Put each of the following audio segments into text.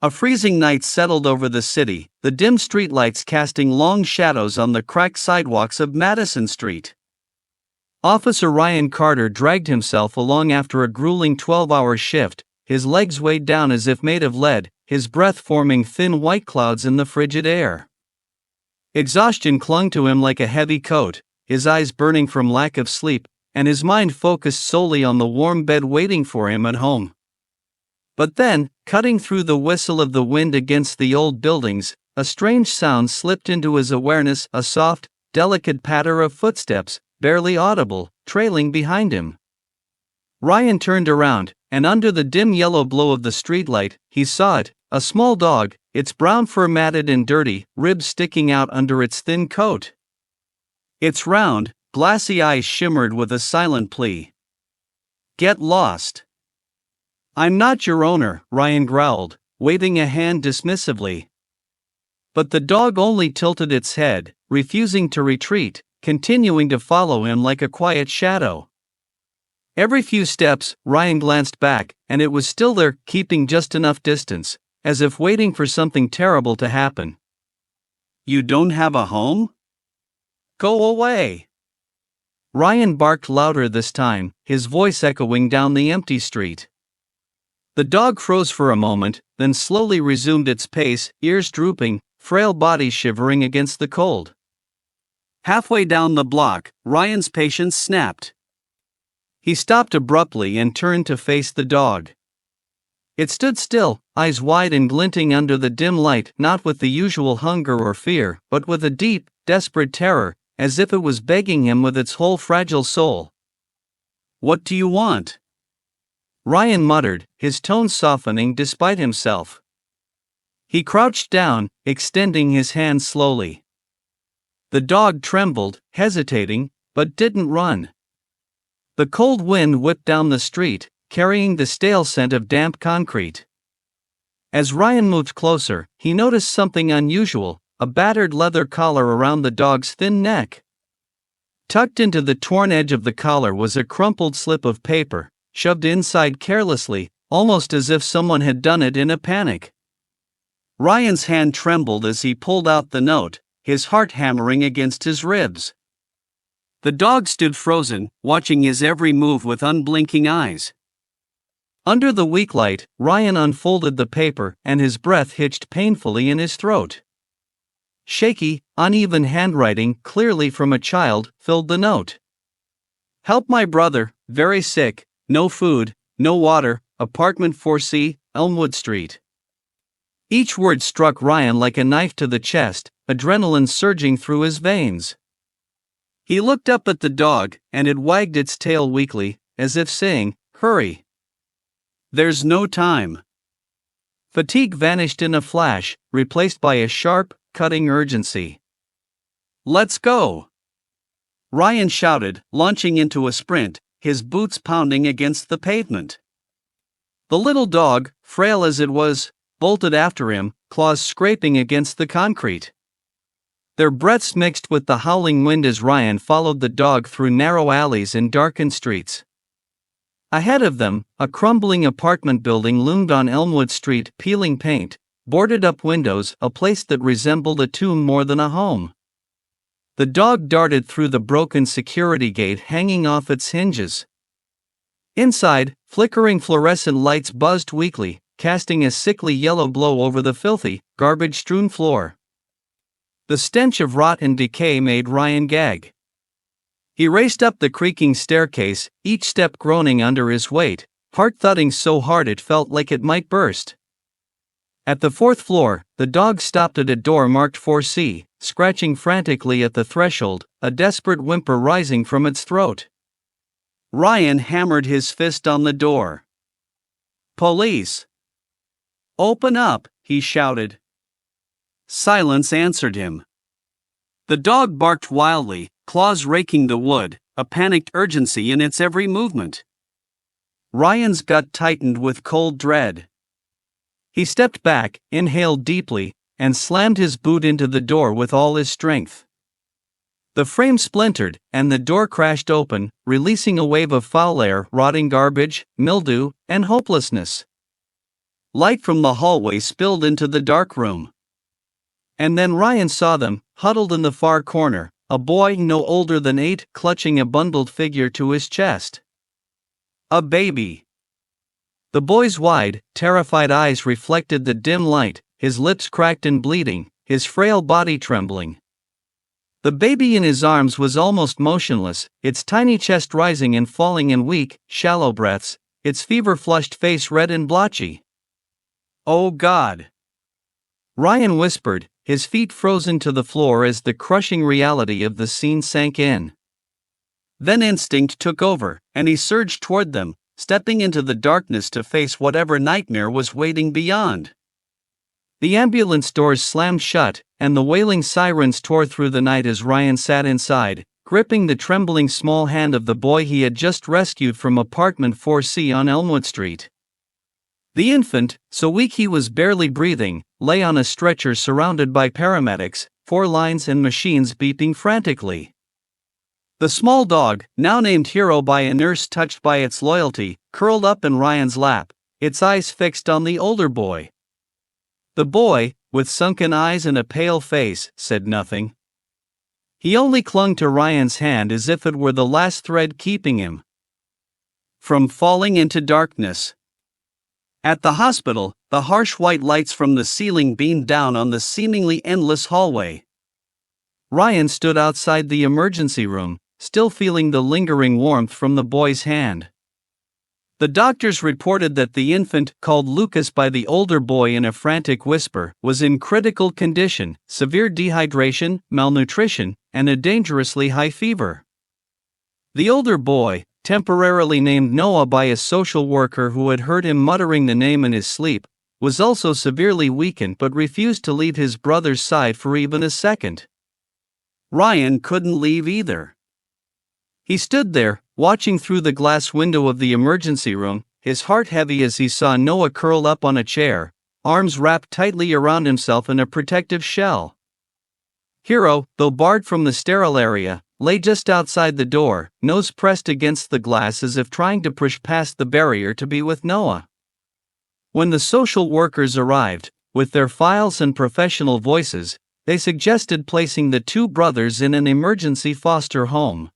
A freezing night settled over the city, the dim streetlights casting long shadows on the cracked sidewalks of Madison Street. Officer Ryan Carter dragged himself along after a grueling 12-hour shift, his legs weighed down as if made of lead, his breath forming thin white clouds in the frigid air. Exhaustion clung to him like a heavy coat, his eyes burning from lack of sleep, and his mind focused solely on the warm bed waiting for him at home. But then, cutting through the whistle of the wind against the old buildings, a strange sound slipped into his awareness, a soft, delicate patter of footsteps, barely audible, trailing behind him. Ryan turned around, and under the dim yellow glow of the streetlight, he saw it, a small dog, its brown fur matted and dirty, ribs sticking out under its thin coat. Its round, glassy eyes shimmered with a silent plea. "Get lost." "I'm not your owner," Ryan growled, waving a hand dismissively. But the dog only tilted its head, refusing to retreat, continuing to follow him like a quiet shadow. Every few steps, Ryan glanced back, and it was still there, keeping just enough distance, as if waiting for something terrible to happen. "You don't have a home? Go away!" Ryan barked louder this time, his voice echoing down the empty street. The dog froze for a moment, then slowly resumed its pace, ears drooping, frail body shivering against the cold. Halfway down the block, Ryan's patience snapped. He stopped abruptly and turned to face the dog. It stood still, eyes wide and glinting under the dim light, not with the usual hunger or fear, but with a deep, desperate terror, as if it was begging him with its whole fragile soul. "What do you want?" Ryan muttered, his tone softening despite himself. He crouched down, extending his hand slowly. The dog trembled, hesitating, but didn't run. The cold wind whipped down the street, carrying the stale scent of damp concrete. As Ryan moved closer, he noticed something unusual, a battered leather collar around the dog's thin neck. Tucked into the torn edge of the collar was a crumpled slip of paper, shoved inside carelessly, almost as if someone had done it in a panic. Ryan's hand trembled as he pulled out the note, his heart hammering against his ribs. The dog stood frozen, watching his every move with unblinking eyes. Under the weak light, Ryan unfolded the paper, and his breath hitched painfully in his throat. Shaky, uneven handwriting, clearly from a child, filled the note. "Help my brother, very sick, no food, no water, apartment 4C, Elmwood Street." Each word struck Ryan like a knife to the chest, adrenaline surging through his veins. He looked up at the dog, and it wagged its tail weakly, as if saying, "Hurry. There's no time." Fatigue vanished in a flash, replaced by a sharp, cutting urgency. "Let's go!" Ryan shouted, launching into a sprint, his boots pounding against the pavement. The little dog, frail as it was, bolted after him, claws scraping against the concrete. Their breaths mixed with the howling wind as Ryan followed the dog through narrow alleys and darkened streets. Ahead of them, a crumbling apartment building loomed on Elmwood Street, peeling paint, boarded-up windows, a place that resembled a tomb more than a home. The dog darted through the broken security gate hanging off its hinges. Inside, flickering fluorescent lights buzzed weakly, casting a sickly yellow glow over the filthy, garbage-strewn floor. The stench of rot and decay made Ryan gag. He raced up the creaking staircase, each step groaning under his weight, heart thudding so hard it felt like it might burst. At the fourth floor, the dog stopped at a door marked 4C, scratching frantically at the threshold, a desperate whimper rising from its throat. Ryan hammered his fist on the door. "Police! Open up!" he shouted. Silence answered him. The dog barked wildly, claws raking the wood, a panicked urgency in its every movement. Ryan's gut tightened with cold dread. He stepped back, inhaled deeply, and slammed his boot into the door with all his strength. The frame splintered, and the door crashed open, releasing a wave of foul air, rotting garbage, mildew, and hopelessness. Light from the hallway spilled into the dark room. And then Ryan saw them, huddled in the far corner, a boy no older than 8, clutching a bundled figure to his chest. A baby. The boy's wide, terrified eyes reflected the dim light, his lips cracked and bleeding, his frail body trembling. The baby in his arms was almost motionless, its tiny chest rising and falling in weak, shallow breaths, its fever-flushed face red and blotchy. "Oh God!" Ryan whispered, his feet frozen to the floor as the crushing reality of the scene sank in. Then instinct took over, and he surged toward them, stepping into the darkness to face whatever nightmare was waiting beyond. The ambulance doors slammed shut, and the wailing sirens tore through the night as Ryan sat inside, gripping the trembling small hand of the boy he had just rescued from apartment 4C on Elmwood Street. The infant, so weak he was barely breathing, lay on a stretcher surrounded by paramedics, 4 lines and machines beeping frantically. The small dog, now named Hero by a nurse touched by its loyalty, curled up in Ryan's lap, its eyes fixed on the older boy. The boy, with sunken eyes and a pale face, said nothing. He only clung to Ryan's hand as if it were the last thread keeping him from falling into darkness. At the hospital, the harsh white lights from the ceiling beamed down on the seemingly endless hallway. Ryan stood outside the emergency room, still feeling the lingering warmth from the boy's hand. The doctors reported that the infant, called Lucas by the older boy in a frantic whisper, was in critical condition, severe dehydration, malnutrition, and a dangerously high fever. The older boy, temporarily named Noah by a social worker who had heard him muttering the name in his sleep, was also severely weakened but refused to leave his brother's side for even a second. Ryan couldn't leave either. He stood there, watching through the glass window of the emergency room, his heart heavy as he saw Noah curled up on a chair, arms wrapped tightly around himself in a protective shell. Hero, though barred from the sterile area, lay just outside the door, nose pressed against the glass as if trying to push past the barrier to be with Noah. When the social workers arrived, with their files and professional voices, they suggested placing the 2 brothers in an emergency foster home.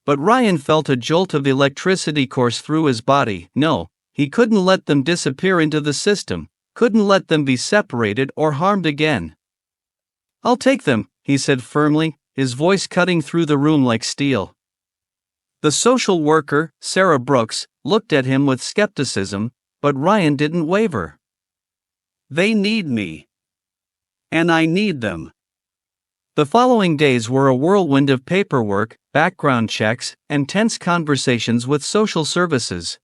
But Ryan felt a jolt of electricity course through his body. No, he couldn't let them disappear into the system, couldn't let them be separated or harmed again. "I'll take them," he said firmly, his voice cutting through the room like steel. The social worker, Sarah Brooks, looked at him with skepticism, but Ryan didn't waver. "They need me. And I need them." The following days were a whirlwind of paperwork, background checks, and tense conversations with social services.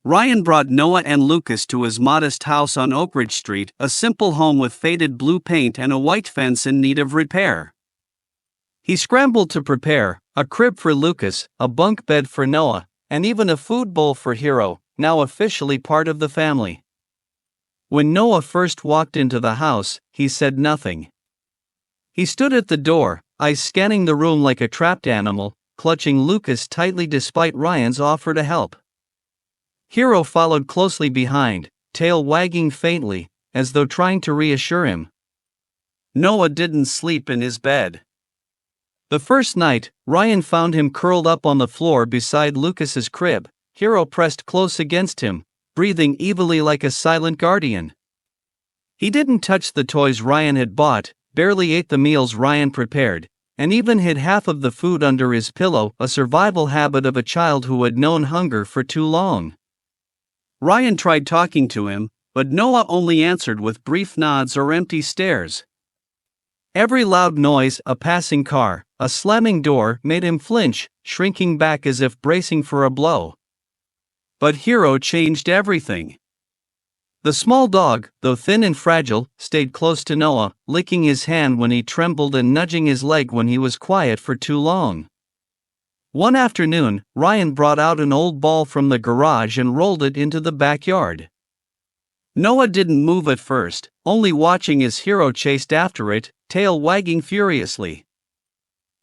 Ryan brought Noah and Lucas to his modest house on Oak Ridge Street, a simple home with faded blue paint and a white fence in need of repair. He scrambled to prepare a crib for Lucas, a bunk bed for Noah, and even a food bowl for Hero, now officially part of the family. When Noah first walked into the house, he said nothing. He stood at the door, eyes scanning the room like a trapped animal, clutching Lucas tightly despite Ryan's offer to help. Hero followed closely behind, tail wagging faintly, as though trying to reassure him. Noah didn't sleep in his bed. The first night, Ryan found him curled up on the floor beside Lucas's crib, Hero pressed close against him, breathing evilly like a silent guardian. He didn't touch the toys Ryan had bought, barely ate the meals Ryan prepared, and even hid half of the food under his pillow, a survival habit of a child who had known hunger for too long. Ryan tried talking to him, but Noah only answered with brief nods or empty stares. Every loud noise, a passing car, a slamming door, made him flinch, shrinking back as if bracing for a blow. But Hero changed everything. The small dog, though thin and fragile, stayed close to Noah, licking his hand when he trembled and nudging his leg when he was quiet for too long. One afternoon, Ryan brought out an old ball from the garage and rolled it into the backyard. Noah didn't move at first, only watching as Hero chased after it, tail wagging furiously.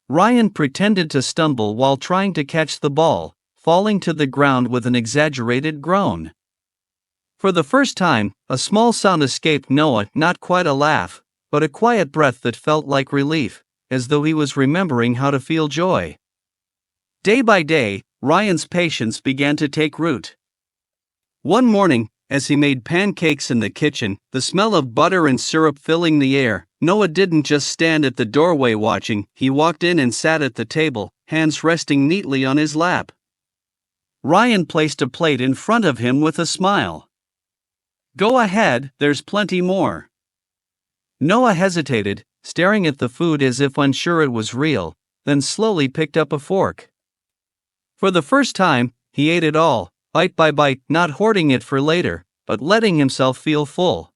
Ryan pretended to stumble while trying to catch the ball, falling to the ground with an exaggerated groan. For the first time, a small sound escaped Noah, not quite a laugh, but a quiet breath that felt like relief, as though he was remembering how to feel joy. Day by day, Ryan's patience began to take root. One morning, as he made pancakes in the kitchen, the smell of butter and syrup filling the air, Noah didn't just stand at the doorway watching, he walked in and sat at the table, hands resting neatly on his lap. Ryan placed a plate in front of him with a smile. "Go ahead, there's plenty more." Noah hesitated, staring at the food as if unsure it was real, then slowly picked up a fork. For the first time, he ate it all, bite by bite, not hoarding it for later, but letting himself feel full.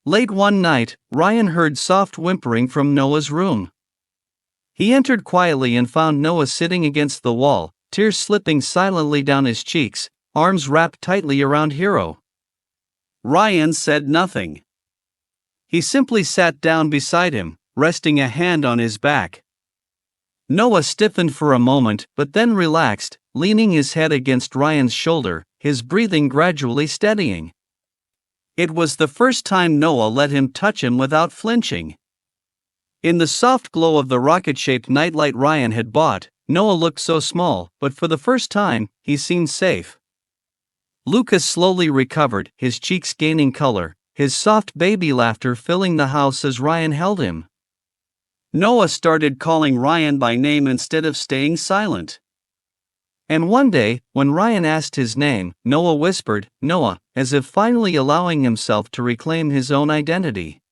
Late one night, Ryan heard soft whimpering from Noah's room. He entered quietly and found Noah sitting against the wall, tears slipping silently down his cheeks, arms wrapped tightly around Hero. Ryan said nothing. He simply sat down beside him, resting a hand on his back. Noah stiffened for a moment but then relaxed, leaning his head against Ryan's shoulder, his breathing gradually steadying. It was the first time Noah let him touch him without flinching. In the soft glow of the rocket-shaped nightlight Ryan had bought, Noah looked so small, but for the first time, he seemed safe. Lucas slowly recovered, his cheeks gaining color, his soft baby laughter filling the house as Ryan held him. Noah started calling Ryan by name instead of staying silent. And one day, when Ryan asked his name, Noah whispered, "Noah," as if finally allowing himself to reclaim his own identity.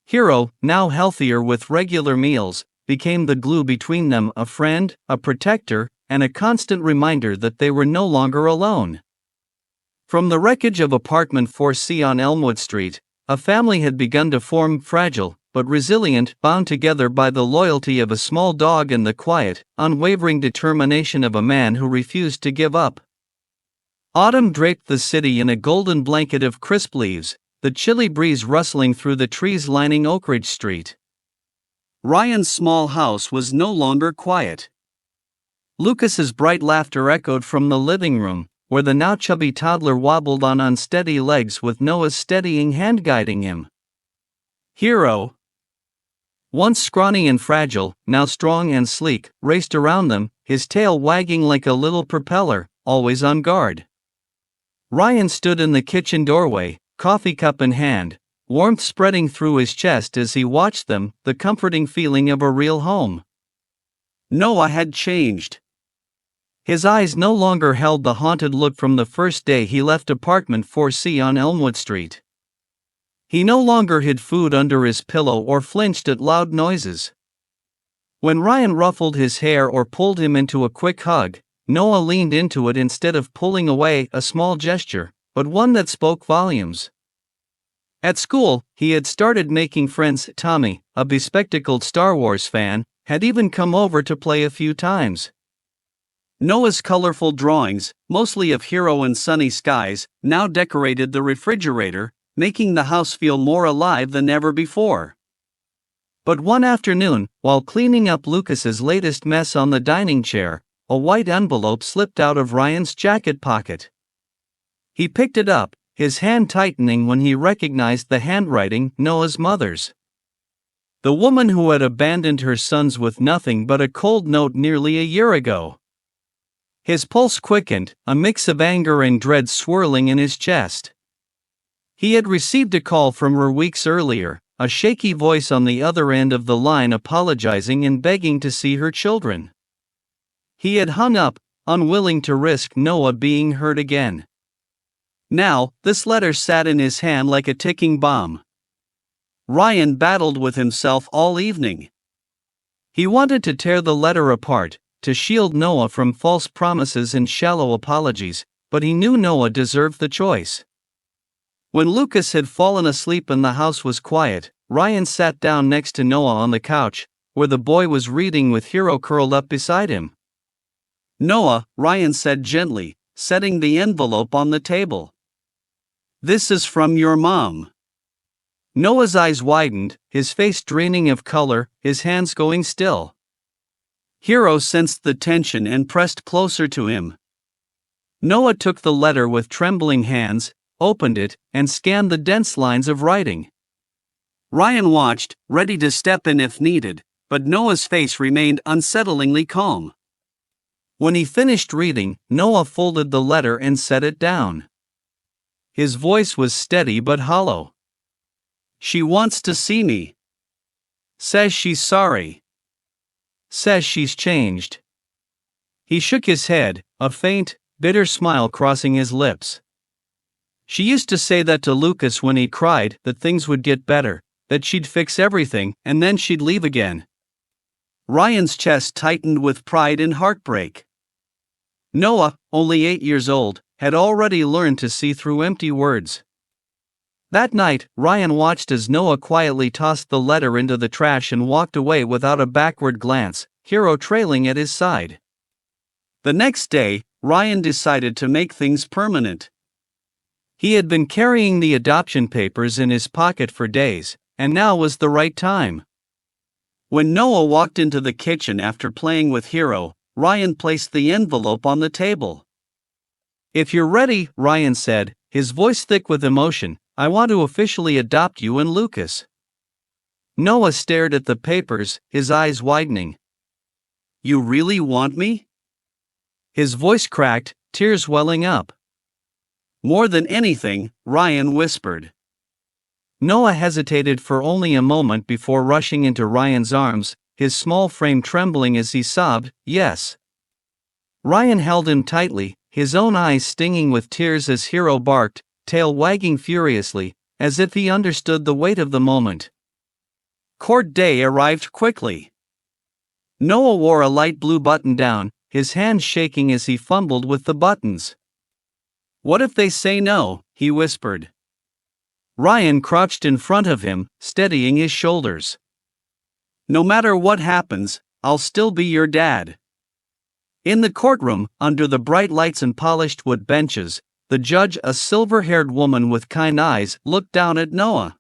Hero, now healthier with regular meals, became the glue between them, a friend, a protector, and a constant reminder that they were no longer alone. From the wreckage of apartment 4C on Elmwood Street, a family had begun to form, fragile, but resilient, bound together by the loyalty of a small dog and the quiet, unwavering determination of a man who refused to give up. Autumn draped the city in a golden blanket of crisp leaves, the chilly breeze rustling through the trees lining Oak Ridge Street. Ryan's small house was no longer quiet. Lucas's bright laughter echoed from the living room, where the now chubby toddler wobbled on unsteady legs with Noah's steadying hand guiding him. Hero, once scrawny and fragile, now strong and sleek, raced around them, his tail wagging like a little propeller, always on guard. Ryan stood in the kitchen doorway, coffee cup in hand, warmth spreading through his chest as he watched them, the comforting feeling of a real home. Noah had changed. His eyes no longer held the haunted look from the first day he left apartment 4C on Elmwood Street. He no longer hid food under his pillow or flinched at loud noises. When Ryan ruffled his hair or pulled him into a quick hug, Noah leaned into it instead of pulling away, a small gesture, but one that spoke volumes. At school, he had started making friends. Tommy, a bespectacled Star Wars fan, had even come over to play a few times. Noah's colorful drawings, mostly of Hero and sunny skies, now decorated the refrigerator, making the house feel more alive than ever before. But one afternoon, while cleaning up Lucas's latest mess on the dining chair, a white envelope slipped out of Ryan's jacket pocket. He picked it up, his hand tightening when he recognized the handwriting, Noah's mother's. The woman who had abandoned her sons with nothing but a cold note nearly a year ago. His pulse quickened, a mix of anger and dread swirling in his chest. He had received a call from her weeks earlier, a shaky voice on the other end of the line apologizing and begging to see her children. He had hung up, unwilling to risk Noah being hurt again. Now, this letter sat in his hand like a ticking bomb. Ryan battled with himself all evening. He wanted to tear the letter apart, to shield Noah from false promises and shallow apologies, but he knew Noah deserved the choice. When Lucas had fallen asleep and the house was quiet, Ryan sat down next to Noah on the couch, where the boy was reading with Hero curled up beside him. "Noah," Ryan said gently, setting the envelope on the table. "This is from your mom." Noah's eyes widened, his face draining of color, his hands going still. Hero sensed the tension and pressed closer to him. Noah took the letter with trembling hands, opened it, and scanned the dense lines of writing. Ryan watched, ready to step in if needed, but Noah's face remained unsettlingly calm. When he finished reading, Noah folded the letter and set it down. His voice was steady but hollow. "She wants to see me. Says she's sorry. Says she's changed." He shook his head, a faint, bitter smile crossing his lips. "She used to say that to Lucas when he cried, that things would get better, that she'd fix everything, and then she'd leave again." Ryan's chest tightened with pride and heartbreak. Noah, only 8 years old, had already learned to see through empty words. That night, Ryan watched as Noah quietly tossed the letter into the trash and walked away without a backward glance, Hero trailing at his side. The next day, Ryan decided to make things permanent. He had been carrying the adoption papers in his pocket for days, and now was the right time. When Noah walked into the kitchen after playing with Hero, Ryan placed the envelope on the table. "If you're ready," Ryan said, his voice thick with emotion, "I want to officially adopt you and Lucas." Noah stared at the papers, his eyes widening. "You really want me?" His voice cracked, tears welling up. "More than anything," Ryan whispered. Noah hesitated for only a moment before rushing into Ryan's arms, his small frame trembling as he sobbed, "Yes." Ryan held him tightly, his own eyes stinging with tears as Hero barked, tail wagging furiously, as if he understood the weight of the moment. Court day arrived quickly. Noah wore a light blue button-down, his hands shaking as he fumbled with the buttons. "What if they say no?" he whispered. Ryan crouched in front of him, steadying his shoulders. "No matter what happens, I'll still be your dad." In the courtroom, under the bright lights and polished wood benches, the judge, a silver-haired woman with kind eyes, looked down at Noah.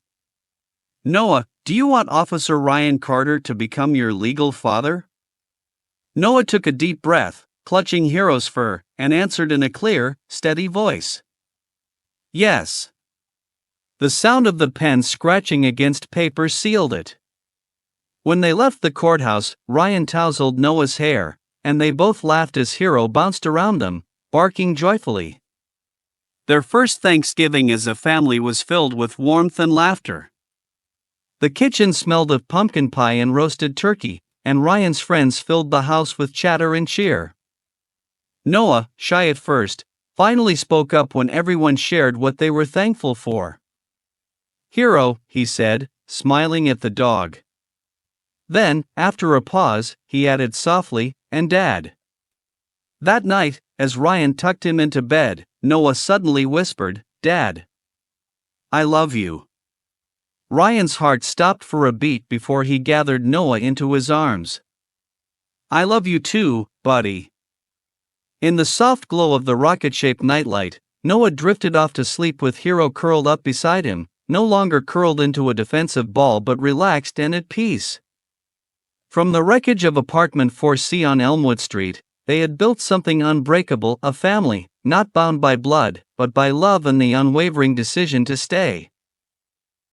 "Noah, do you want Officer Ryan Carter to become your legal father?" Noah took a deep breath, clutching Hero's fur, and answered in a clear, steady voice. "Yes." The sound of the pen scratching against paper sealed it. When they left the courthouse, Ryan tousled Noah's hair, and they both laughed as Hero bounced around them, barking joyfully. Their first Thanksgiving as a family was filled with warmth and laughter. The kitchen smelled of pumpkin pie and roasted turkey, and Ryan's friends filled the house with chatter and cheer. Noah, shy at first, finally spoke up when everyone shared what they were thankful for. "Hero," he said, smiling at the dog. Then, after a pause, he added softly, "and Dad." That night, as Ryan tucked him into bed, Noah suddenly whispered, "Dad, I love you." Ryan's heart stopped for a beat before he gathered Noah into his arms. "I love you too, buddy." In the soft glow of the rocket-shaped nightlight, Noah drifted off to sleep with Hero curled up beside him, no longer curled into a defensive ball but relaxed and at peace. From the wreckage of apartment 4C on Elmwood Street, they had built something unbreakable, a family, not bound by blood, but by love and the unwavering decision to stay.